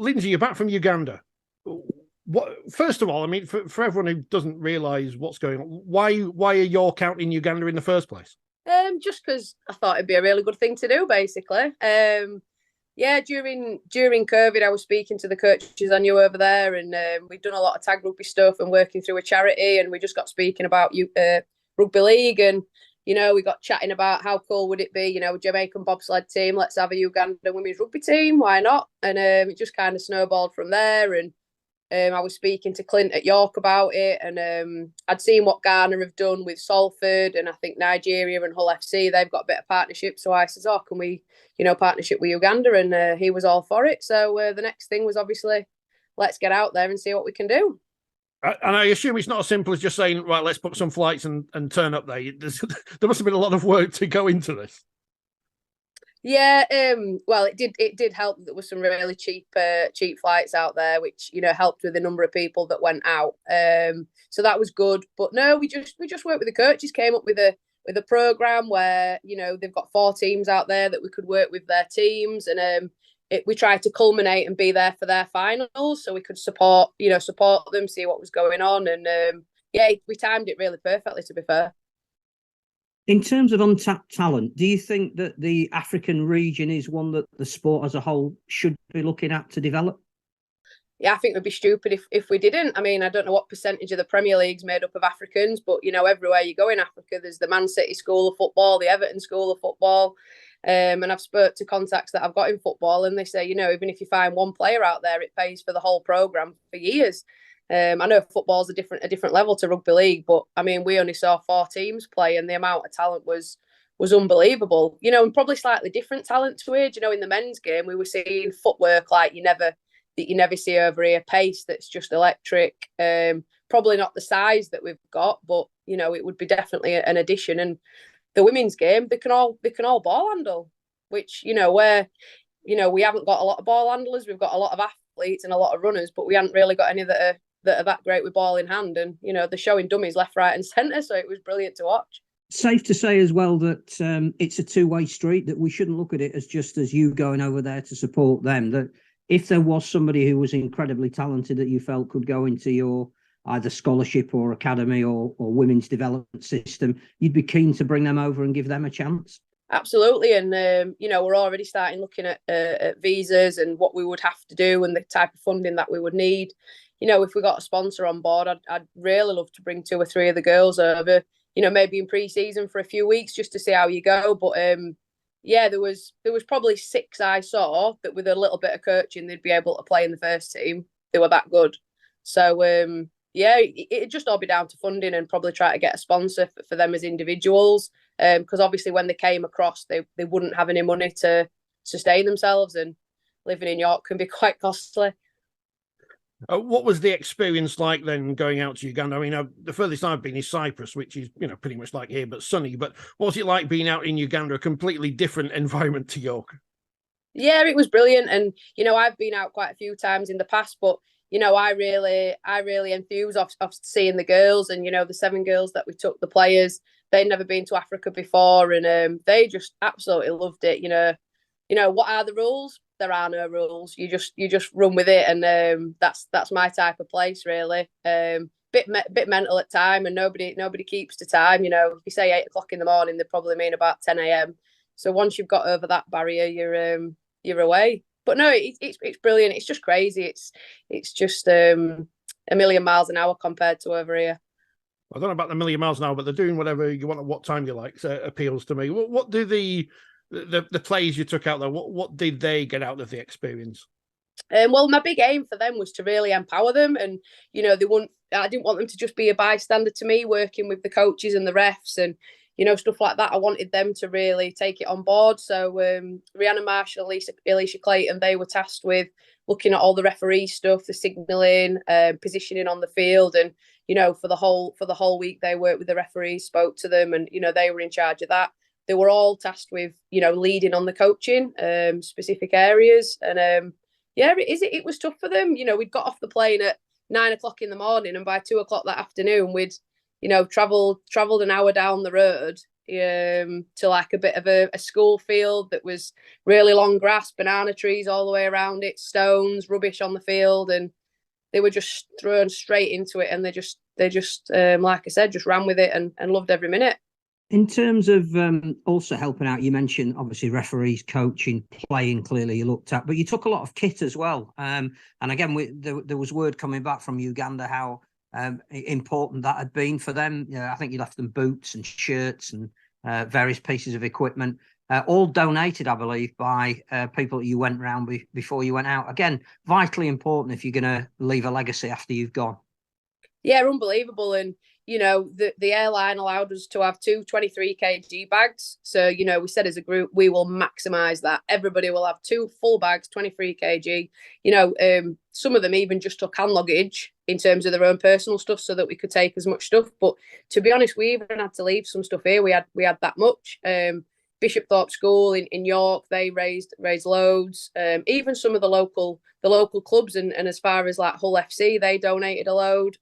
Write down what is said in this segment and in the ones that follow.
Lindsay, you're back from Uganda. First of all, I mean, for everyone who doesn't realise what's going on, why are you counting Uganda in the first place? Just because I thought it'd be a really good thing to do, basically. Yeah, during COVID, I was speaking to the coaches I knew over there, and we'd done a lot of tag rugby stuff and working through a charity, and we just got speaking about rugby league, and we got chatting about how cool would it be, Jamaican bobsled team, let's have a Ugandan women's rugby team, why not? And it just kind of snowballed from there, and I was speaking to Clint at York about it, and I'd seen what Ghana have done with Salford, and I think Nigeria and Hull FC, they've got a bit of partnership. So I said, oh, can we, partnership with Uganda? And he was all for it. So the next thing was obviously, let's get out there and see what we can do. And I assume it's not as simple as just saying, right, let's book some flights and turn up there. There must have been a lot of work to go into this. Yeah, well, it did help that there was some really cheap flights out there, which helped with the number of people that went out. So that was good. But no, we just worked with the coaches, came up with a program where they've got 4 teams out there that we could work with their teams, and we tried to culminate and be there for their finals, so we could support them, see what was going on, and yeah, we timed it really perfectly, to be fair. In terms of untapped talent, do you think that the African region is one that the sport as a whole should be looking at to develop? Yeah, I think it would be stupid if we didn't. I mean, I don't know what percentage of the Premier League's made up of Africans, but everywhere you go in Africa, there's the Man City School of Football, the Everton School of Football, and I've spoke to contacts that I've got in football, and they say, even if you find one player out there, it pays for the whole programme for years. I know football's a different level to rugby league, but I mean, we only saw 4 teams play, and the amount of talent was unbelievable. And probably slightly different talent to it. In the men's game, we were seeing footwork like you never see over here, pace that's just electric. Probably not the size that we've got, but it would be definitely an addition. And the women's game, they can all ball handle, which where we haven't got a lot of ball handlers. We've got a lot of athletes and a lot of runners, but we haven't really got any that are that great with ball in hand, and they're showing dummies left, right and centre, so it was brilliant to watch. Safe to say as well that it's a two-way street, that we shouldn't look at it as just as you going over there to support them, that if there was somebody who was incredibly talented that you felt could go into your either scholarship or academy or women's development system, you'd be keen to bring them over and give them a chance. Absolutely, and we're already starting looking at visas and what we would have to do and the type of funding that we would need. If we got a sponsor on board, I'd really love to bring 2 or 3 of the girls over, maybe in pre-season for a few weeks just to see how you go. But yeah, there was probably 6 I saw that with a little bit of coaching, they'd be able to play in the first team. They were that good. So yeah, it'd just all be down to funding and probably try to get a sponsor for them as individuals. Because obviously when they came across, they wouldn't have any money to sustain themselves, and living in York can be quite costly. What was the experience like then going out to Uganda? I mean, the furthest I've been is Cyprus, which is, pretty much like here, but sunny. But what was it like being out in Uganda, a completely different environment to York? Yeah, it was brilliant. And, I've been out quite a few times in the past, but, I really enthused off seeing the girls, and, the 7 girls that we took, the players, they'd never been to Africa before, and they just absolutely loved it. What are the rules? There are no rules. You just run with it, and that's my type of place, really. Bit mental at time, and nobody keeps to time. If you say 8 o'clock in the morning, they probably mean about 10 a.m. So once you've got over that barrier, you're away. But no, it's brilliant. It's just crazy. It's just a million miles an hour compared to over here. I don't know about the million miles an hour, but they're doing whatever you want at what time you like. So it appeals to me. What do the players you took out there, what did they get out of the experience? Well, my big aim for them was to really empower them, and I didn't want them to just be a bystander to me, working with the coaches and the refs and stuff like that. I wanted them to really take it on board. So Rhiannon Marshall, Alicia Clayton, they were tasked with looking at all the referee stuff, the signalling, positioning on the field, and for the whole week they worked with the referees, spoke to them, and they were in charge of that. They were all tasked with, leading on the coaching, specific areas. And yeah, it was tough for them. We'd got off the plane at 9 o'clock in the morning, and by 2 o'clock that afternoon, we'd, travelled an hour down the road to like a bit of a school field that was really long grass, banana trees all the way around it, stones, rubbish on the field, and they were just thrown straight into it, and they just like I said, just ran with it and loved every minute. In terms of also helping out, you mentioned obviously referees, coaching, playing. Clearly, you looked at, but you took a lot of kit as well. And again, there was word coming back from Uganda how important that had been for them. You know, I think you left them boots and shirts and various pieces of equipment, all donated, I believe, by people that you went round before you went out. Again, vitally important if you're going to leave a legacy after you've gone. Yeah, unbelievable. And you know, the airline allowed us to have 2 23 kg bags. So, you know, we said as a group, we will maximise that. Everybody will have 2 full bags, 23 kg. You know, some of them even just took hand luggage in terms of their own personal stuff so that we could take as much stuff. But to be honest, we even had to leave some stuff here. We had that much. Bishop Thorpe School in York, they raised loads. Even some of the local clubs and as far as like Hull FC, they donated a load.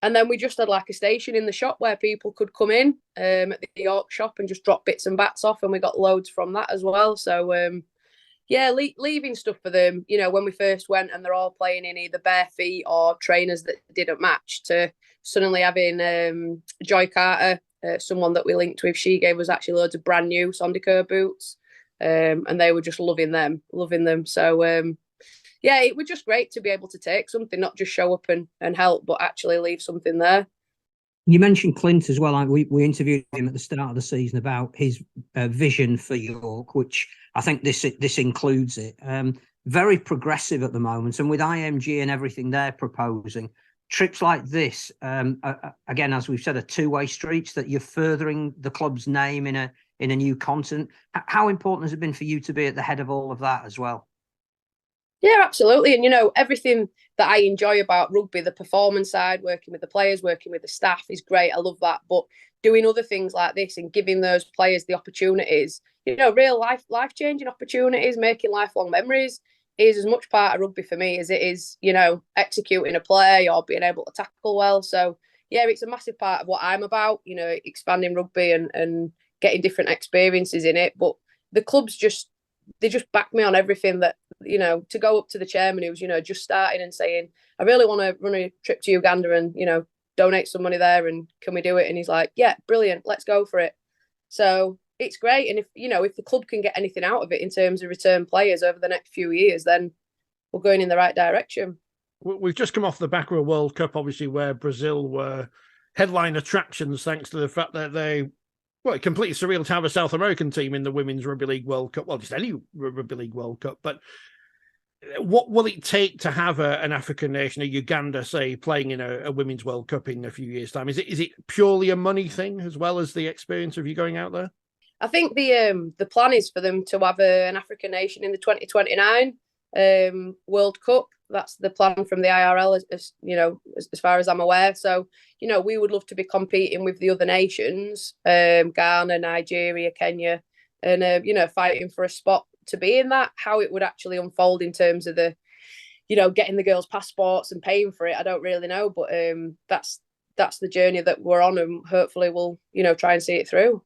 And then we just had like a station in the shop where people could come in at the York shop and just drop bits and bats off, and we got loads from that as well. So yeah, leaving stuff for them, you know, when we first went and they're all playing in either bare feet or trainers that didn't match, to suddenly having Joy Carter, someone that we linked with, she gave us actually loads of brand new Sondicare boots, and they were just loving them. So yeah, it was just great to be able to take something, not just show up and help, but actually leave something there. You mentioned Clint as well. We interviewed him at the start of the season about his vision for York, which I think this includes it. Very progressive at the moment, and with IMG and everything they're proposing, trips like this, again, as we've said, are two-way streets that you're furthering the club's name in a new continent. How important has it been for you to be at the head of all of that as well? Yeah, absolutely. And, you know, everything that I enjoy about rugby, the performance side, working with the players, working with the staff is great. I love that. But doing other things like this and giving those players the opportunities, you know, real life-changing opportunities, making lifelong memories is as much part of rugby for me as it is, you know, executing a play or being able to tackle well. So, yeah, it's a massive part of what I'm about, you know, expanding rugby and getting different experiences in it. But the clubs they just back me on everything that, you know, to go up to the chairman who's, you know, just starting and saying, I really want to run a trip to Uganda and, you know, donate some money there, and can we do it? And he's like, yeah, brilliant, let's go for it. So it's great. And if the club can get anything out of it in terms of return players over the next few years, then we're going in the right direction. We've just come off the back of a World Cup, obviously, where Brazil were headline attractions thanks to the fact that it's completely surreal to have a South American team in the Women's Rugby League World Cup. Well, just any Rugby League World Cup. But what will it take to have an African nation, a Uganda, say, playing in a Women's World Cup in a few years' time? Is it purely a money thing as well as the experience of you going out there? I think the plan is for them to have an African nation in the 2029 World Cup. That's the plan from the IRL, as you know, as far as I'm aware. So, you know, we would love to be competing with the other nations, Ghana, Nigeria, Kenya, and you know, fighting for a spot to be in that. How it would actually unfold in terms of the, you know, getting the girls' passports and paying for it, I don't really know. But that's the journey that we're on, and hopefully we'll, you know, try and see it through.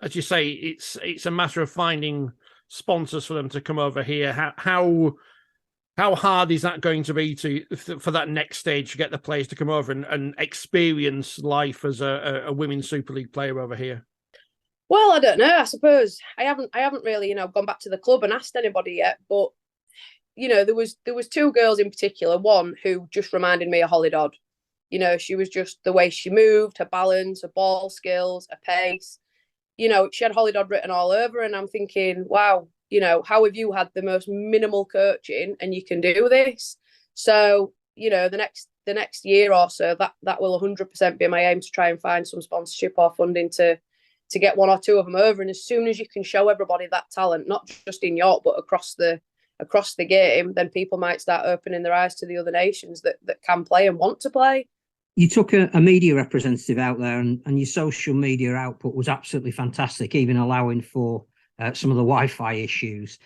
As you say, it's a matter of finding sponsors for them to come over here. How hard is that going to be for that next stage to get the players to come over and experience life as a Women's Super League player over here? Well, I don't know. I suppose I haven't really, you know, gone back to the club and asked anybody yet. But you know, there was 2 girls in particular. One who just reminded me of Hollie Dodd. You know, she was just the way she moved, her balance, her ball skills, her pace. You know, she had Hollie Dodd written all over, and I'm thinking, wow, you know, how have you had the most minimal coaching and you can do this? So, you know, the next year or so, that will 100% be my aim, to try and find some sponsorship or funding to get 1 or 2 of them over. And as soon as you can show everybody that talent, not just in York, but across the game, then people might start opening their eyes to the other nations that can play and want to play. You took a media representative out there, and your social media output was absolutely fantastic, even allowing for some of the Wi-Fi issues.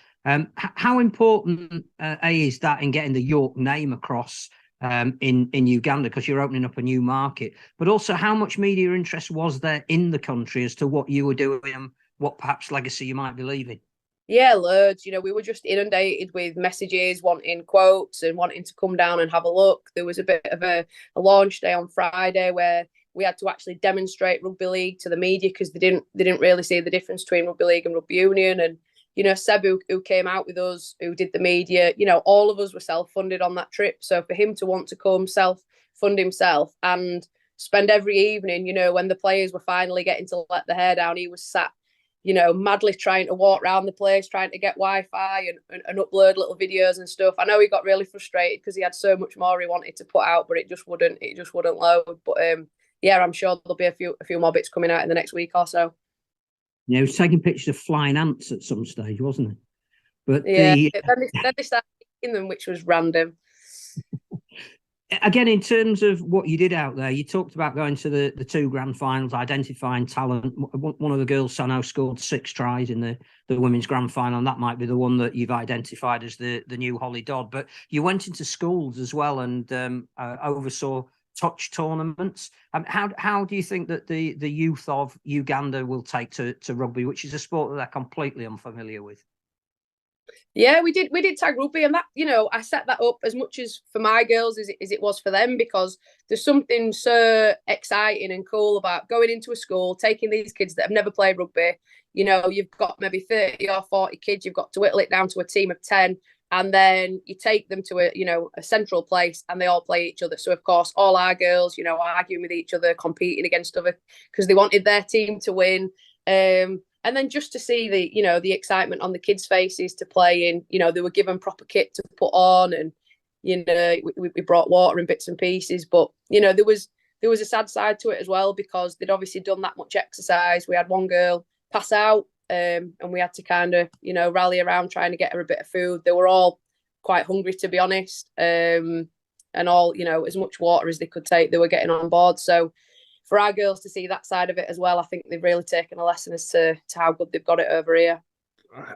How important is that in getting the York name across in Uganda, because you're opening up a new market. But also, how much media interest was there in the country as to what you were doing and what perhaps legacy you might be leaving? Yeah, loads. We were just inundated with messages, wanting quotes and wanting to come down and have a look. There was a bit of a launch day on Friday where we had to actually demonstrate rugby league to the media, because they didn't really see the difference between rugby league and rugby union. And Seb, who came out with us, who did the media, all of us were self-funded on that trip. So for him to want to come self-fund himself and spend every evening, when the players were finally getting to let their hair down, he was sat madly trying to walk around the place, trying to get Wi-Fi and upload little videos and stuff. I know he got really frustrated because he had so much more he wanted to put out, but it just wouldn't load. But yeah, I'm sure there'll be a few more bits coming out in the next week or so. Yeah, he was taking pictures of flying ants at some stage, wasn't he? But yeah, then they started eating them, which was random. Again, in terms of what you did out there, you talked about going to the two grand finals, identifying talent. One of the girls, Sano, scored 6 tries in the women's grand final, and that might be the one that you've identified as the new Hollie Dodd. But you went into schools as well and oversaw touch tournaments. How do you think that the youth of Uganda will take to rugby, which is a sport that they're completely unfamiliar with? Yeah, we did tag rugby, and that, I set that up as much as for my girls as it was for them, because there's something so exciting and cool about going into a school, taking these kids that have never played rugby. You've got maybe 30 or 40 kids, you've got to whittle it down to a team of 10, and then you take them to a central place and they all play each other. So of course all our girls, arguing with each other, competing against other, because they wanted their team to win. And then just to see the excitement on the kids' faces to play in, they were given proper kit to put on, and we brought water and bits and pieces. But there was a sad side to it as well, because they'd obviously done that much exercise. We had one girl pass out, and we had to kind of rally around trying to get her a bit of food. They were all quite hungry, to be honest, and all as much water as they could take, they were getting on board. So for our girls to see that side of it as well, I think they've really taken a lesson as to how good they've got it over here.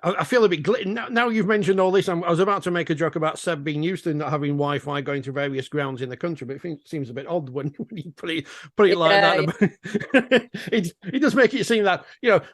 I feel a bit now you've mentioned all this. I was about to make a joke about Seb being used to not having Wi-Fi going to various grounds in the country, but it seems a bit odd when you put it like that. It does make it seem that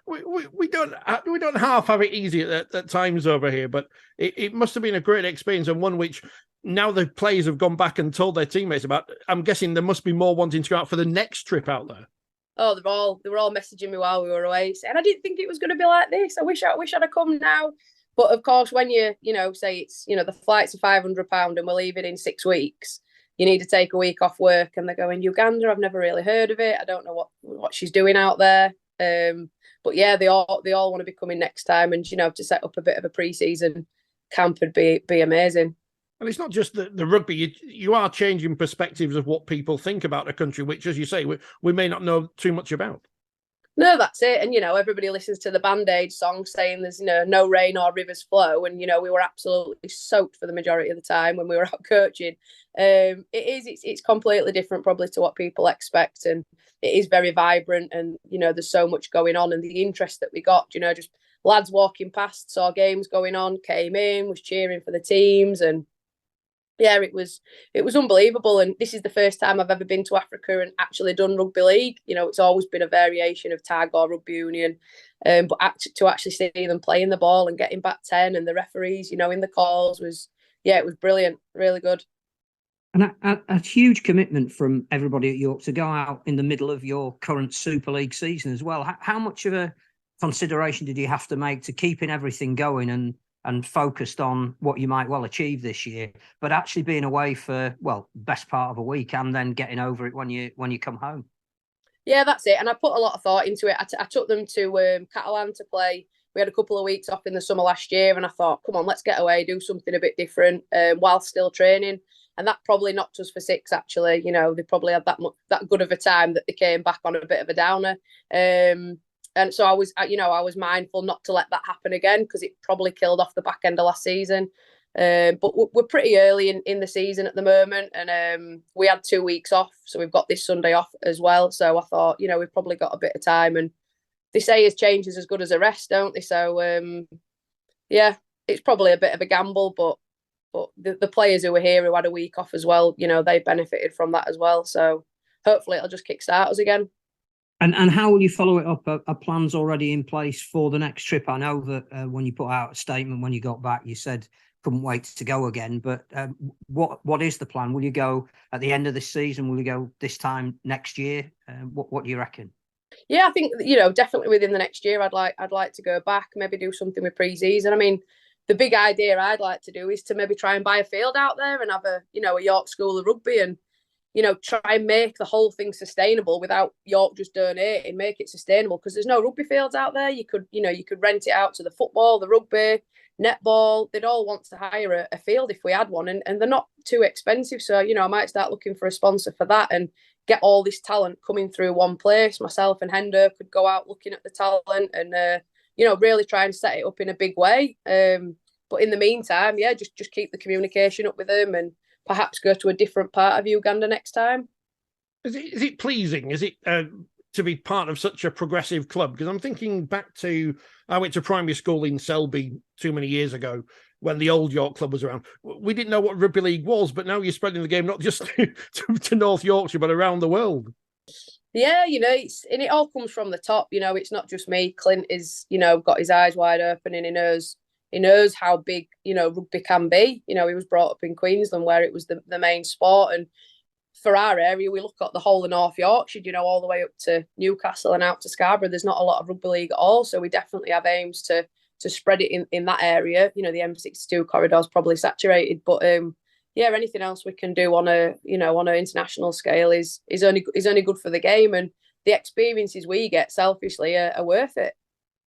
we don't half have it easy at times over here, but it must have been a great experience, and one which now the players have gone back and told their teammates about. I'm guessing there must be more wanting to go out for the next trip out there. Oh, they were all messaging me while we were away, saying I didn't think it was going to be like this. I wish I'd have come now. But of course, when you say it's the flights are £500 and we're leaving in 6 weeks, you need to take a week off work, and they're going, Uganda, I've never really heard of it. I don't know what she's doing out there. But yeah, they all want to be coming next time, and to set up a bit of a pre-season camp would be amazing. And it's not just the rugby. You are changing perspectives of what people think about a country, which, as you say, we may not know too much about. No, that's it. And, everybody listens to the Band-Aid song saying there's, no rain or rivers flow. And, we were absolutely soaked for the majority of the time when we were out coaching. It's completely different probably to what people expect. And it is very vibrant, and, there's so much going on, and the interest that we got, just lads walking past, saw games going on, came in, was cheering for the teams. And yeah, it was unbelievable. And this is the first time I've ever been to Africa and actually done rugby league. It's always been a variation of tag or rugby union, but to actually see them playing the ball and getting back 10, and the referees, in the calls it was brilliant, really good. And a huge commitment from everybody at York to go out in the middle of your current Super League season as well. How much of a consideration did you have to make to keeping everything going and focused on what you might well achieve this year, but actually being away for, best part of a week, and then getting over it when you come home? Yeah, that's it. And I put a lot of thought into it. I took them to Catalan to play. We had a couple of weeks off in the summer last year, and I thought, come on, let's get away, do something a bit different while still training. And that probably knocked us for 6, actually. They probably had that good of a time that they came back on a bit of a downer. And so I was mindful not to let that happen again, because it probably killed off the back end of last season. But we're pretty early in the season at the moment, and we had 2 weeks off, so we've got this Sunday off as well. So I thought, we've probably got a bit of time, and they say as change is as good as a rest, don't they? So yeah, it's probably a bit of a gamble, but But the players who were here who had a week off as well, they benefited from that as well. So hopefully it'll just kickstart us again. And how will you follow it up? Are plans already in place for the next trip? I know that when you put out a statement when you got back, you said couldn't wait to go again. But what is the plan? Will you go at the end of this season? Will you go this time next year? What do you reckon? Yeah, I think definitely within the next year, I'd like to go back, maybe do something with pre-season. I mean, the big idea I'd like to do is to maybe try and buy a field out there and have a York School of Rugby and try and make the whole thing sustainable without York just donating, make it sustainable because there's no rugby fields out there. You could rent it out to the football, the rugby, netball. They'd all want to hire a field if we had one, and they're not too expensive. So I might start looking for a sponsor for that and get all this talent coming through one place. Myself and Hendo could go out looking at the talent and really try and set it up in a big way. But in the meantime, just keep the communication up with them and perhaps go to a different part of Uganda next time. Is it pleasing? Is it to be part of such a progressive club? Because I'm thinking back to, I went to primary school in Selby too many years ago when the old York club was around. We didn't know what Rugby League was, but now you're spreading the game not just to North Yorkshire, but around the world. Yeah, and it all comes from the top. It's not just me. Clint is, got his eyes wide open and he knows how big, rugby can be. He was brought up in Queensland where it was the main sport. And for our area, we look at the whole of North Yorkshire, all the way up to Newcastle and out to Scarborough. There's not a lot of rugby league at all. So we definitely have aims to spread it in that area. The M62 corridor is probably saturated. But anything else we can do on an international scale is only good for the game. And the experiences we get selfishly are worth it.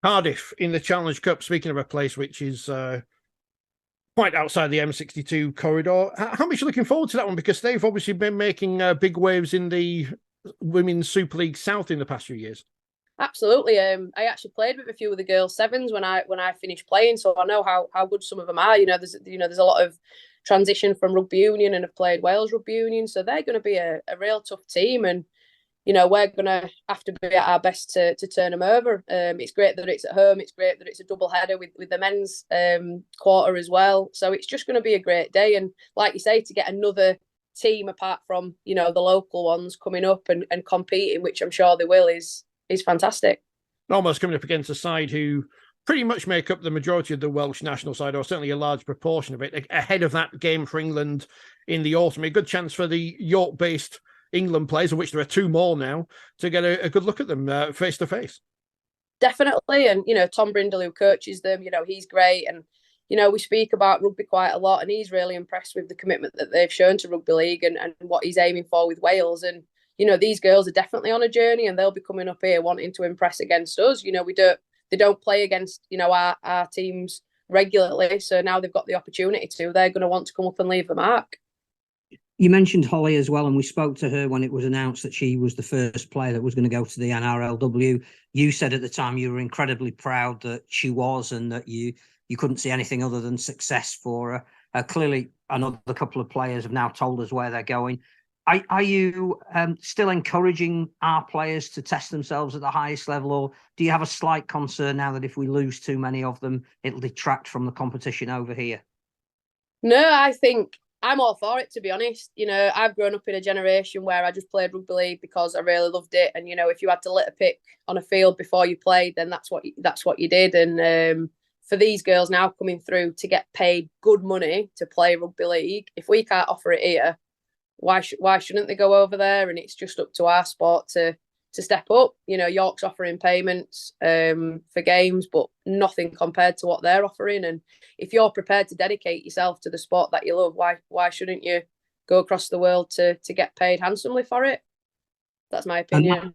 Cardiff in the Challenge Cup, speaking of a place which is quite outside the M62 corridor, how much are you looking forward to that one? Because they've obviously been making big waves in the Women's Super League South in the past few years. Absolutely. I actually played with a few of the girls' sevens when I finished playing, so I know how good some of them are. There's a lot of transition from rugby union and have played Wales rugby union, so they're going to be a real tough team, and we're going to have to be at our best to turn them over. It's great that it's at home. It's great that it's a double header with the men's quarter as well. So it's just going to be a great day. And like you say, to get another team apart from, the local ones coming up and competing, which I'm sure they will, is fantastic. Almost coming up against a side who pretty much make up the majority of the Welsh national side, or certainly a large proportion of it, ahead of that game for England in the autumn. A good chance for the York-based England players, of which there are two more now, to get a good look at them face to face. Definitely. And, Tom Brindle, who coaches them, he's great. And, we speak about rugby quite a lot, and he's really impressed with the commitment that they've shown to Rugby League and what he's aiming for with Wales. And, these girls are definitely on a journey, and they'll be coming up here wanting to impress against us. They don't play against, our teams regularly. So now they've got the opportunity to, they're going to want to come up and leave the mark. You mentioned Hollie as well, and we spoke to her when it was announced that she was the first player that was going to go to the NRLW. You said at the time you were incredibly proud that she was, and that you couldn't see anything other than success for her. Clearly, another couple of players have now told us where they're going. Are you still encouraging our players to test themselves at the highest level, or do you have a slight concern now that if we lose too many of them, it'll detract from the competition over here? No, I think I'm all for it, to be honest. I've grown up in a generation where I just played rugby league because I really loved it. And, if you had to litter pick on a field before you played, then that's what you did. And for these girls now coming through to get paid good money to play rugby league, if we can't offer it here, why shouldn't they go over there? And it's just up to our sport to step up. York's offering payments for games, but nothing compared to what they're offering. And if you're prepared to dedicate yourself to the sport that you love, why shouldn't you go across the world to get paid handsomely for it? That's my opinion.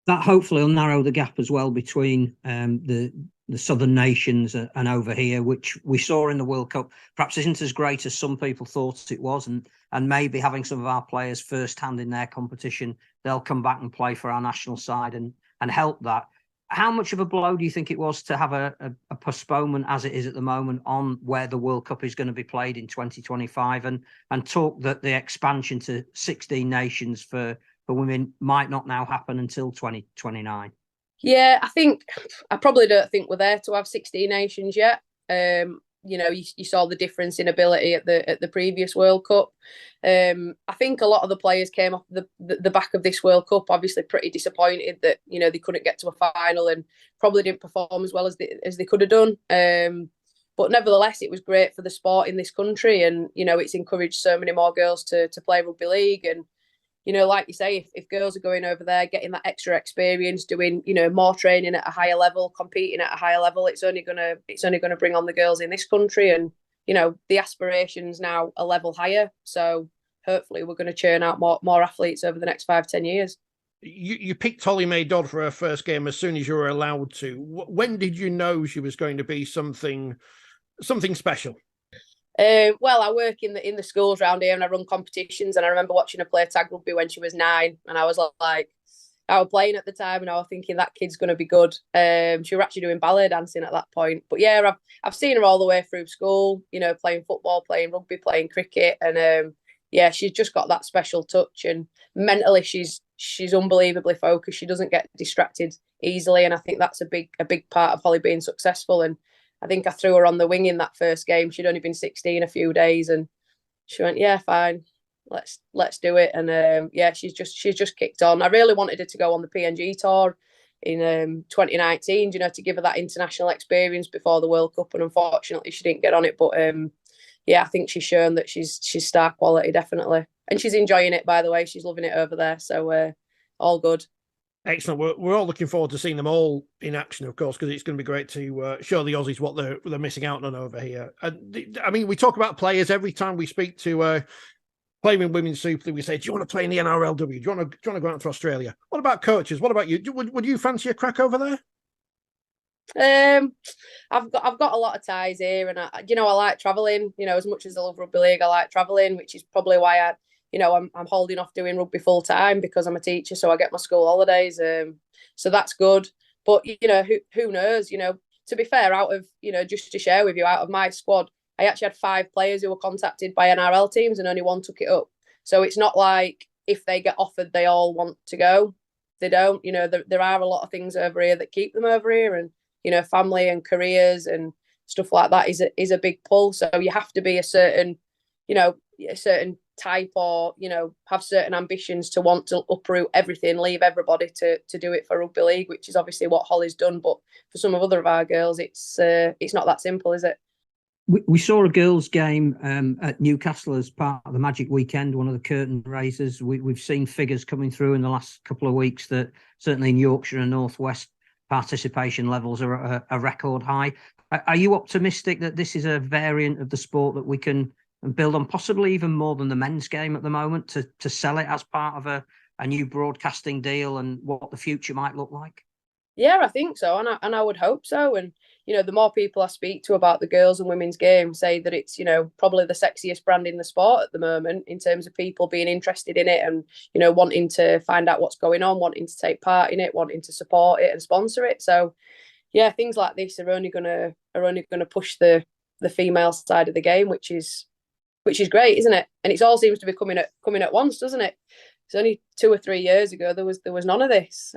That hopefully will narrow the gap as well between the southern nations and over here, which we saw in the World Cup. Perhaps isn't as great as some people thought it was, and maybe having some of our players first hand in their competition, they'll come back and play for our national side and help that. How much of a blow do you think it was to have a postponement as it is at the moment on where the World Cup is going to be played in 2025 and talk that the expansion to 16 nations for women might not now happen until 2029? Yeah, I probably don't think we're there to have 16 nations yet. you saw the difference in ability at the previous World Cup. I think a lot of the players came off the back of this World Cup obviously pretty disappointed that they couldn't get to a final and probably didn't perform as well as they could have done. But nevertheless, it was great for the sport in this country, and it's encouraged so many more girls to play rugby league. And like you say, if girls are going over there, getting that extra experience, doing more training at a higher level, competing at a higher level, it's only gonna bring on the girls in this country, and the aspirations now are level higher. So hopefully, we're going to churn out more athletes over the next 5-10 years. You picked Hollie-Mae Dodd for her first game as soon as you were allowed to. When did you know she was going to be something special? Well, I work in the schools around here and I run competitions, and I remember watching her play tag rugby when she was 9, and I was like, I was playing at the time and I was thinking that kid's going to be good. She was actually doing ballet dancing at that point. But yeah, I've seen her all the way through school, playing football, playing rugby, playing cricket, and yeah, she's just got that special touch, and mentally she's unbelievably focused. She doesn't get distracted easily, and I think that's a big part of Hollie being successful. And I think I threw her on the wing in that first game. She'd only been 16 a few days, and she went, "Yeah, fine, let's do it." And yeah, she's just kicked on. I really wanted her to go on the PNG tour in 2019, to give her that international experience before the World Cup, and unfortunately, she didn't get on it. But yeah, I think she's shown that she's star quality, definitely, and she's enjoying it. By the way, she's loving it over there. So all good. Excellent. We're all looking forward to seeing them all in action, of course, because it's going to be great to show the Aussies what they're missing out on over here. And I mean, we talk about players every time we speak to playing in Women's Super League. We say, "Do you want to play in the NRLW? Do you want to go out to Australia?" What about coaches? What about you? Would you fancy a crack over there? I've got a lot of ties here, and I like traveling. As much as I love rugby league, I like traveling, which is probably why I'm holding off doing rugby full time, because I'm a teacher, so I get my school holidays. So that's good. But who knows? To be fair, out of just to share with you, out of my squad, I actually had 5 players who were contacted by NRL teams, and only 1 took it up. So it's not like if they get offered, they all want to go. They don't. There are a lot of things over here that keep them over here, and family and careers and stuff like that is a big pull. So you have to be a certain type, or have certain ambitions to want to uproot everything, leave everybody to do it for rugby league, which is obviously what Hollie's done. But for some of our girls, it's not that simple, is it? We saw a girls' game at Newcastle as part of the Magic Weekend, one of the curtain raisers. We've seen figures coming through in the last couple of weeks that certainly in Yorkshire and North West, participation levels are at a record high. Are you optimistic that this is a variant of the sport that we can build on, possibly even more than the men's game at the moment, to sell it as part of a new broadcasting deal, and what the future might look like? Yeah, I think so, and I would hope so. And the more people I speak to about the girls and women's game say that it's probably the sexiest brand in the sport at the moment, in terms of people being interested in it and wanting to find out what's going on, wanting to take part in it, wanting to support it and sponsor it. So yeah, things like this are only gonna push the female side of the game, which is great, isn't it? And it all seems to be coming at once, doesn't it? It's only 2 or 3 years ago there was none of this,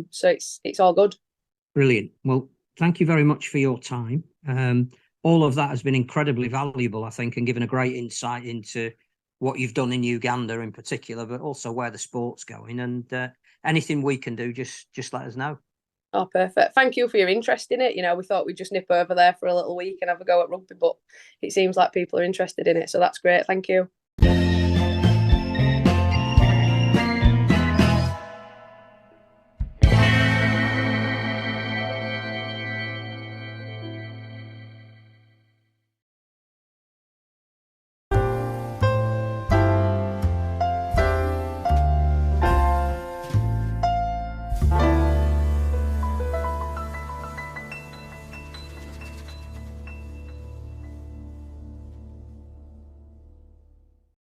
so it's all good. Brilliant. Well, thank you very much for your time. All of that has been incredibly valuable, I think, and given a great insight into what you've done in Uganda in particular, but also where the sport's going. And anything we can do, just let us know. Oh, perfect. Thank you for your interest in it. We thought we'd just nip over there for a little week and have a go at rugby, but it seems like people are interested in it, so that's great. Thank you.